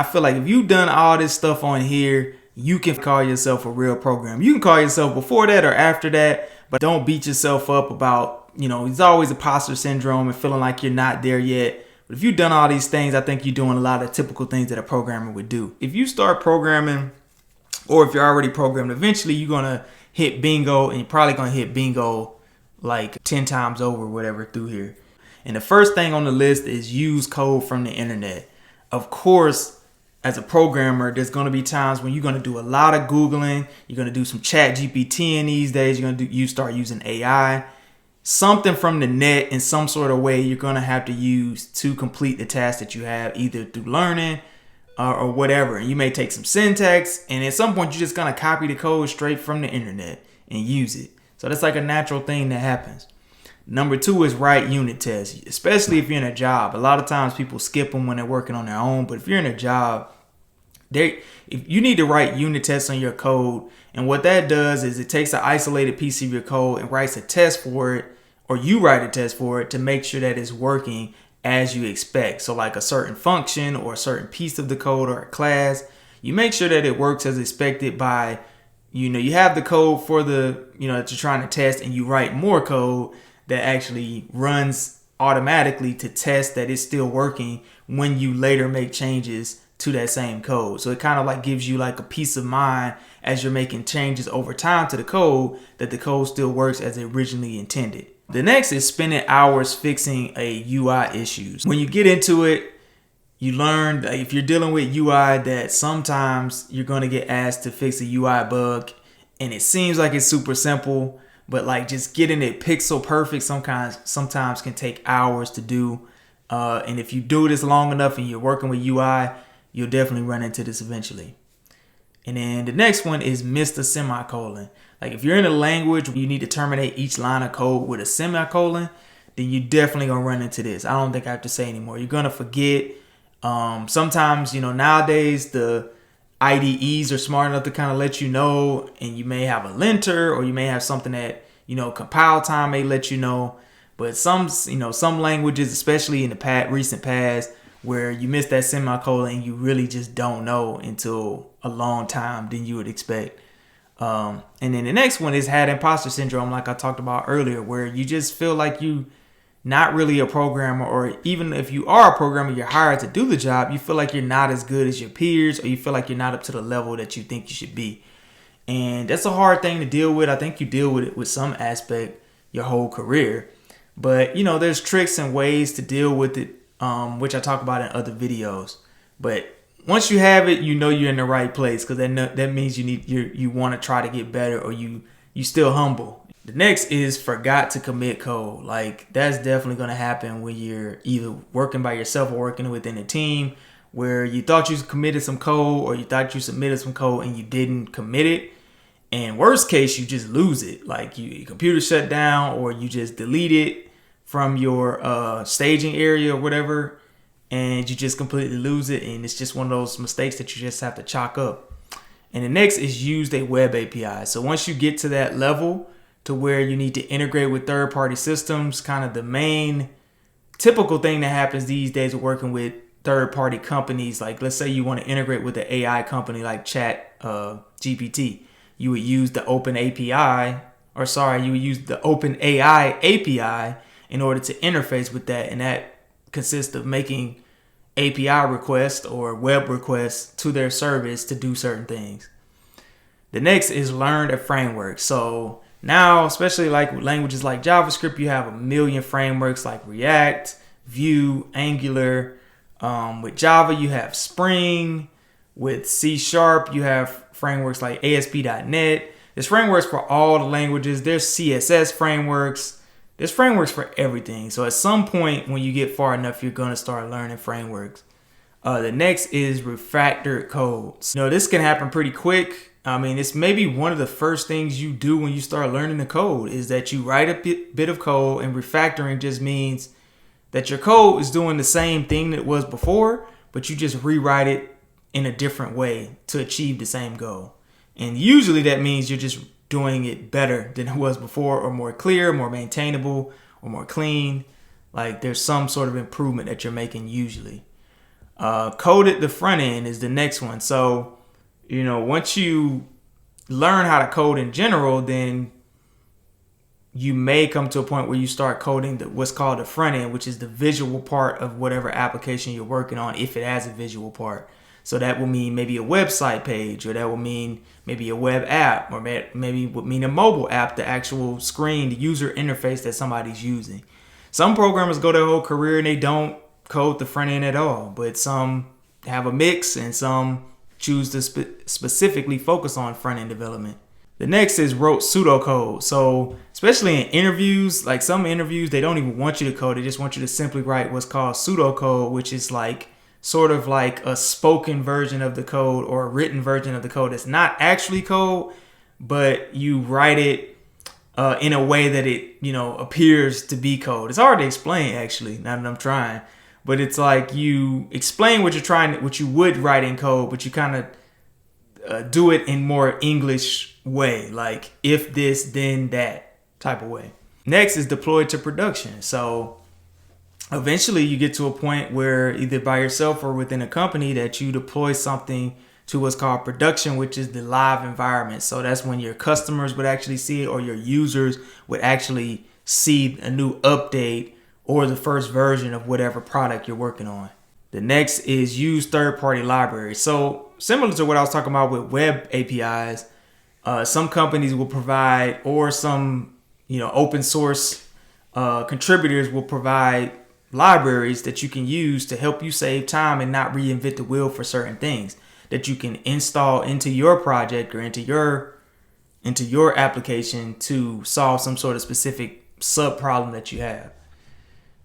I feel like if you've done all this stuff on here, you can call yourself a real programmer. You can call yourself before that or after that, but don't beat yourself up about, there's always imposter syndrome and feeling like you're not there yet. But if you've done all these things, I think you're doing a lot of typical things that a programmer would do. If you start programming, or if you're already programmed, eventually you're going to hit bingo, and you're probably going to hit bingo like 10 times over, whatever, through here. And the first thing on the list is use code from the internet. Of course, as a programmer, there's going to be times when you're going to do a lot of Googling. You're going to do some chat GPT in these days. You start using AI. Something from the net in some sort of way you're going to have to use to complete the task that you have, either through learning or whatever. And you may take some syntax, and at some point you're just going to copy the code straight from the internet and use it. So that's like a natural thing that happens. Number 2 is write unit tests, especially if you're in a job. A lot of times people skip them when they're working on their own, but if you're in a job, if you need to write unit tests on your code. And what that does is it takes an isolated piece of your code and writes a test for it, or you write a test for it to make sure that it's working as you expect. So like a certain function or a certain piece of the code or a class, you make sure that it works as expected by, you have the code for the, that you're trying to test, and you write more code that actually runs automatically to test that it's still working when you later make changes to that same code. So it kind of like gives you like a peace of mind as you're making changes over time to the code, that the code still works as originally intended. The next is spending hours fixing a UI issues. When you get into it, you learn that if you're dealing with UI, that sometimes you're going to get asked to fix a UI bug, and it seems like it's super simple, but like just getting it pixel perfect sometimes can take hours to do. And if you do this long enough and you're working with UI, you'll definitely run into this eventually. And then the next one is miss the semicolon. Like if you're in a language where you need to terminate each line of code with a semicolon, then you're definitely going to run into this. I don't think I have to say anymore. You're going to forget. Sometimes, nowadays the IDEs are smart enough to kind of let you know, and you may have a linter, or you may have something that, compile time may let you know. But some languages, especially in the recent past, where you miss that semicolon, you really just don't know until a long time than you would expect. And then the next one is had imposter syndrome, like I talked about earlier, where you just feel like you not really a programmer, or even if you are a programmer, you're hired to do the job, you feel like you're not as good as your peers, or you feel like you're not up to the level that you think you should be. And that's a hard thing to deal with. I think you deal with it with some aspect your whole career. But, there's tricks and ways to deal with it, which I talk about in other videos. But once you have it, you're in the right place, because that means you want to try to get better, or you still humble. The next is forgot to commit code. Like that's definitely going to happen when you're either working by yourself or working within a team, where you thought you committed some code, or you thought you submitted some code and you didn't commit it. And worst case, you just lose it. Like your computer shut down, or you just delete it from your staging area or whatever, and you just completely lose it. And it's just one of those mistakes that you just have to chalk up. And the next is use a web API. So once you get to that level to where you need to integrate with third-party systems, kind of the main typical thing that happens these days with working with third-party companies. Like let's say you want to integrate with an AI company like Chat GPT. You would use the Open API, you would use the Open AI API in order to interface with that. And that consists of making API requests or web requests to their service to do certain things. The next is learn a framework. So now, especially like with languages like JavaScript, you have a million frameworks like React, Vue, Angular. With Java, you have Spring. With C#, you have frameworks like ASP.NET. There's frameworks for all the languages. There's CSS frameworks. There's frameworks for everything. So at some point when you get far enough, you're going to start learning frameworks. The next is refactored codes. This can happen pretty quick. I mean, it's maybe one of the first things you do when you start learning the code is that you write a bit of code, and refactoring just means that your code is doing the same thing that it was before, but you just rewrite it in a different way to achieve the same goal. And usually that means you're just doing it better than it was before, or more clear, more maintainable, or more clean. Like there's some sort of improvement that you're making usually. Coded the front end is the next one. So, once you learn how to code in general, then you may come to a point where you start coding what's called the front end, which is the visual part of whatever application you're working on, if it has a visual part. So that will mean maybe a website page, or that will mean maybe a web app, or maybe would mean a mobile app, the actual screen, the user interface that somebody's using. Some programmers go their whole career and they don't code the front end at all, but some have a mix and some choose to specifically focus on front end development. The next is wrote pseudocode. So especially in interviews, like some interviews, they don't even want you to code. They just want you to simply write what's called pseudocode, which is like sort of like a spoken version of the code or a written version of the code. It's not actually code, but you write it in a way that it, appears to be code. It's hard to explain, actually, now that I'm trying. But it's like you explain what you would write in code, but you kind of do it in more English way, like if this, then that type of way. Next is deployed to production. So eventually you get to a point where either by yourself or within a company that you deploy something to what's called production, which is the live environment. So that's when your customers would actually see it, or your users would actually see a new update or the first version of whatever product you're working on. The next is use third-party libraries. So similar to what I was talking about with web APIs, some companies will provide, or some open source contributors will provide libraries that you can use to help you save time and not reinvent the wheel for certain things that you can install into your project or into your application to solve some sort of specific sub problem that you have.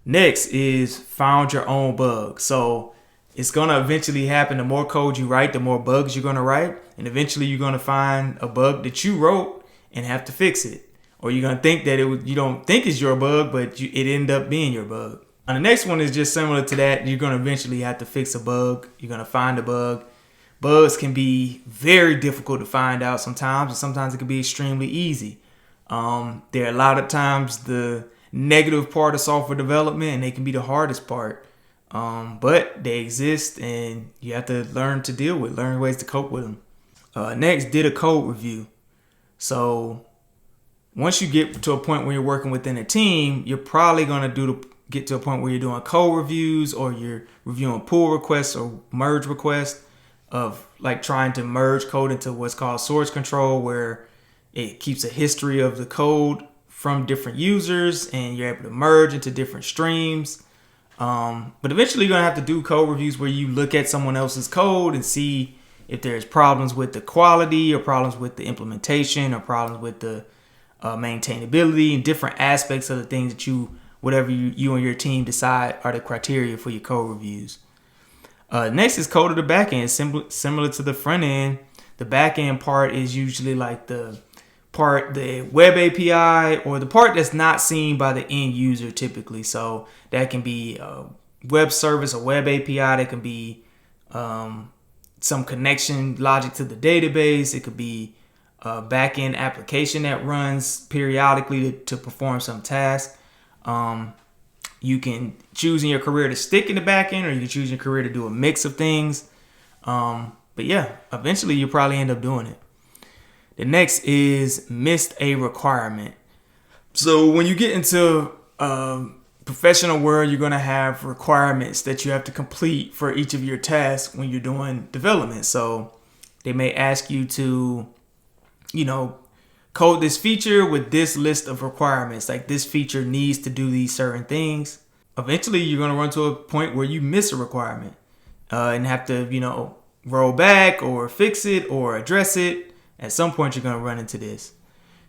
Next is found your own bug. So it's going to eventually happen. The more code you write, the more bugs you're going to write. And eventually you're going to find a bug that you wrote and have to fix it. Or you're going to think that you don't think it's your bug, but it ended up being your bug. And the next one is just similar to that. You're going to eventually have to fix a bug. You're going to find a bug. Bugs can be very difficult to find out sometimes, and sometimes it can be extremely easy. There are a lot of times the negative part of software development, and they can be the hardest part. But they exist, and you have to learn ways to cope with them. Next, did a code review. So once you get to a point where you're working within a team, you're probably going to get to a point where you're doing code reviews, or you're reviewing pull requests or merge requests of like trying to merge code into what's called source control, where it keeps a history of the code from different users and you're able to merge into different streams. But eventually you're going to have to do code reviews where you look at someone else's code and see if there's problems with the quality, or problems with the implementation, or problems with the maintainability, and different aspects of the things that you and your team decide are the criteria for your code reviews. Next is code of the backend. Similar to the front end, the backend part is usually like the web API, or the part that's not seen by the end user typically. So that can be a web service, a web API. That can be some connection logic to the database. It could be a backend application that runs periodically to perform some task. You can choose in your career to stick in the back end, or you can choose in your career to do a mix of things. But yeah, eventually you'll probably end up doing it. The next is missed a requirement. So when you get into professional world, you're going to have requirements that you have to complete for each of your tasks when you're doing development. So they may ask you to, code this feature with this list of requirements. Like this feature needs to do these certain things. Eventually, you're going to run to a point where you miss a requirement and have to, roll back or fix it or address it. At some point, you're going to run into this.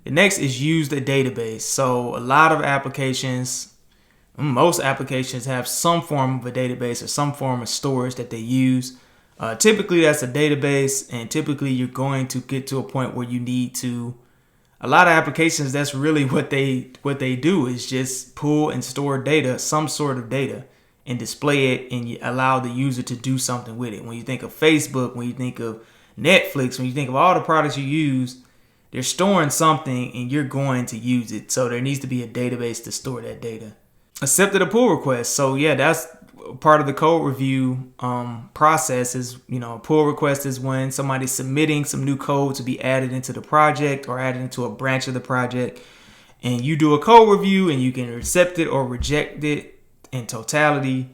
The next is use the database. So a lot of applications, most applications have some form of a database or some form of storage that they use. Typically, that's a database, and typically you're going to get to a point where you need to. A lot of applications, that's really what they do is just pull and store data, some sort of data, and display it, and you allow the user to do something with it. When you think of Facebook, when you think of Netflix, when you think of all the products you use, they're storing something and you're going to use it. So there needs to be a database to store that data. Accepted a pull request. So yeah, that's part of the code review process is, a pull request is when somebody's submitting some new code to be added into the project or added into a branch of the project. And you do a code review and you can accept it or reject it in totality.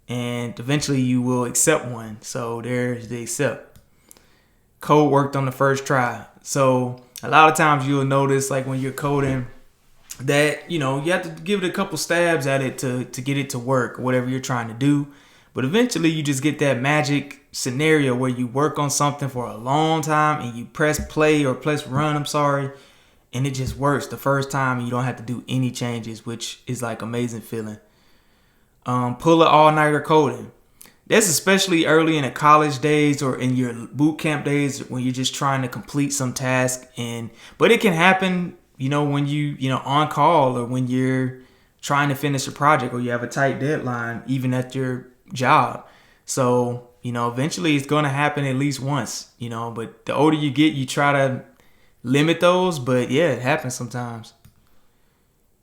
And eventually you will accept one. So there's the accept. Code worked on the first try. So a lot of times you'll notice, like when you're coding, that you have to give it a couple stabs at it to get it to work, whatever you're trying to do. But eventually you just get that magic scenario where you work on something for a long time and you press play or press run, and it just works the first time and you don't have to do any changes, which is like amazing feeling. Pull an all-nighter coding. That's especially early in the college days or in your boot camp days when you're just trying to complete some task. But it can happen, when you on call or when you're trying to finish a project or you have a tight deadline, even at your job. So, eventually it's going to happen at least once, but the older you get, you try to limit those. But yeah, it happens sometimes.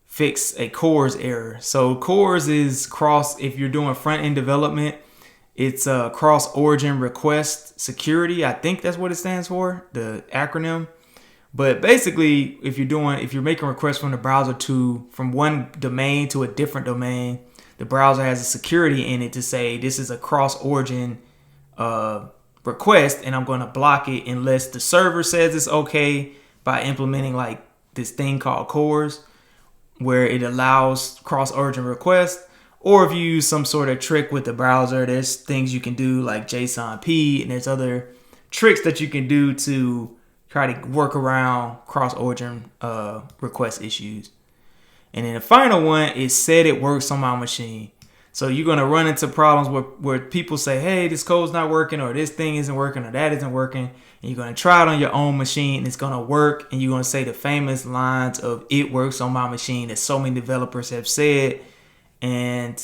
Fix a CORS error. So CORS is if you're doing front end development, it's a cross origin request security. I think that's what it stands for, the acronym. But basically, if you're making requests from the browser from one domain to a different domain, the browser has a security in it to say this is a cross origin request, and I'm going to block it unless the server says it's okay by implementing like this thing called CORS, where it allows cross origin requests. Or if you use some sort of trick with the browser, there's things you can do like JSON-P, and there's other tricks that you can do to try to work around cross origin request issues. And then the final one is said it works on my machine. So you're going to run into problems where people say, hey, this code's not working, or this thing isn't working, or that isn't working. And you're going to try it on your own machine and it's going to work. And you're going to say the famous lines of "it works on my machine" that so many developers have said. And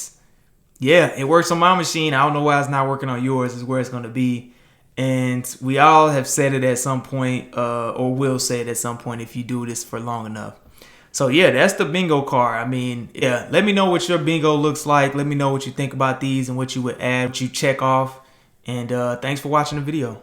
yeah, it works on my machine. I don't know why it's not working on yours, is where it's going to be. And we all have said it at some point, or will say it at some point if you do this for long enough. So yeah, that's the bingo card. I mean, yeah, let me know what your bingo looks like. Let me know what you think about these and what you would add, what you check off. And thanks for watching the video.